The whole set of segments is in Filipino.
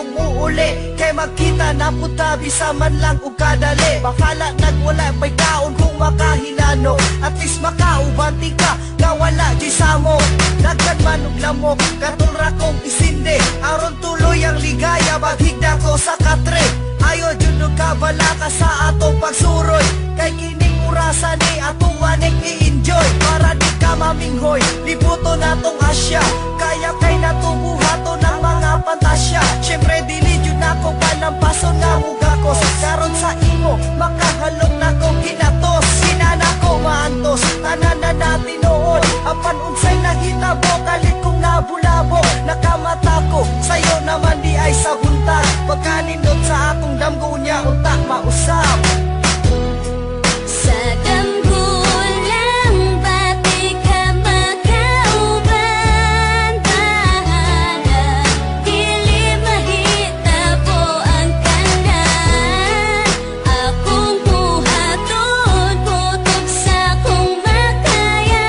kung muuli, kay magkita na puta bisa man lang ug kadali. Bakala nagwala pa'y kaon kung makahinano, at least makaubanti ka nga wala di samo. Nagkan man og lamok katulra kong isinde, aron tuloy ang ligaya maghigda ko sa katre. Ayo jud og kabala ka sa atong pagsuroy, kay kining orasan ni atuan i-enjoy. Para di ka maminghoy, libuto natong Asya, kaya kay natubuhato ng mga pantasya. Syempre dili jud nako palampason nga mugakos, karon sa imo makahalong nakong ginatos. Sinana ko maantos, tanan na natin noon, apan unsay nahitabo kalit kong nabulabo. Nakamata ko sayo naman di ay sa buntag, pagkanindot sa akong damgo niya unta mausap. Sa damgo lang pati ka makauban, bahala dili mahitabo ang kanan. Akong buhaton putok sa kung makaya,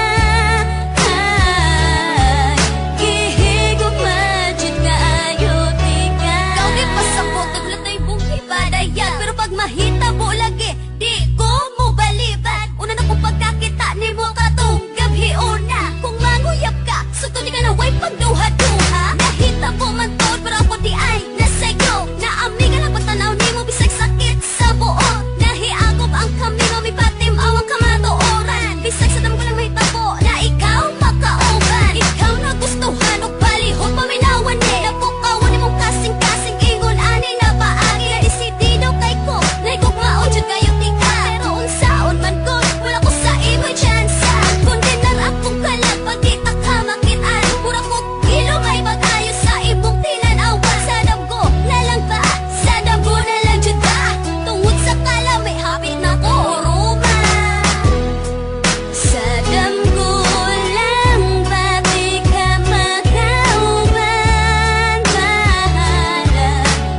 ay gihigop majud kaayo tika. Ikaw di pasabot naglatay bungki badaya, pero pag mahitabo lagi di ko mo baliban. Una na kung pagkakita ni mo katong gabi una, kung manguyap ka suto di ka na way pagduha-duha. Nahitabo man tod pero ako di ay nasayo, naami ka lang pagtanaw ni mo bisag sakit sa buo. Nahiagop ang kami mo mipatim awang kamatooran, bisag sa damo ko lang mahitabo na ikaw makauban. Ikaw na gustuhan og balihon paminawan ni, napukawan ni mong kasing-kasing ingon ani na paagi. Na desidido kay ko naigog maujud kayo tika, pero unsaon man ko wala ko sa imo'y tsansa. Kondenar akong kalag pag di ta ka makitaan, pura ko ilong ay mag-ayo sa imong tinanawan. Sa damgo na lang ba? Sa damgo na lang jud ba? Tungod sa kala may hapit na ko ruma. Sa damgo lang pati ka makauban, bahala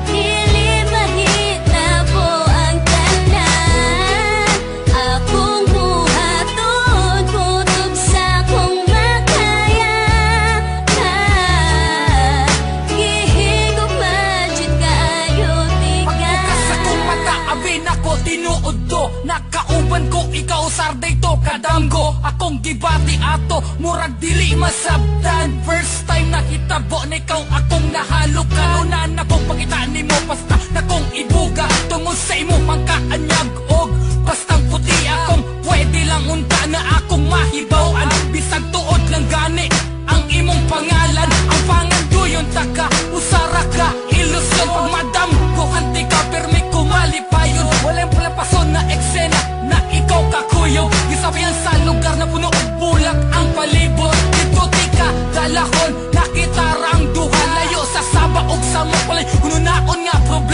dili mahitabo ang tanan. Akong buhaton putok sa kung makaya, ay gihigop majud kaayo tika. Pagbukas akong mata, abin ako tinuod to, nakauban ko ikaw sarday to kadamgo. Akong gibati ato, murag dili masabtan. First time nakitabo na ikaw akong nahalok. Kalunan akong pagkita ni mo, basta na kong ibuga. Tungod sa imo mangkaanyag og bastang puti akong pwede lang unta na akong mahibawan. Bisag tuod lang gani ang imong pangalan, ang panganduyon taka usara ka ilusyon. Pag madam ko hanti ka permi kumalipayon, walang palapason na eksena na ikaw kakuyog. Gisabihan sa lugar na puno og bulak ang palibot. Dito tika dalahon nakita rang duha, layo sa saba og sa mapalay kuno naon nga problema.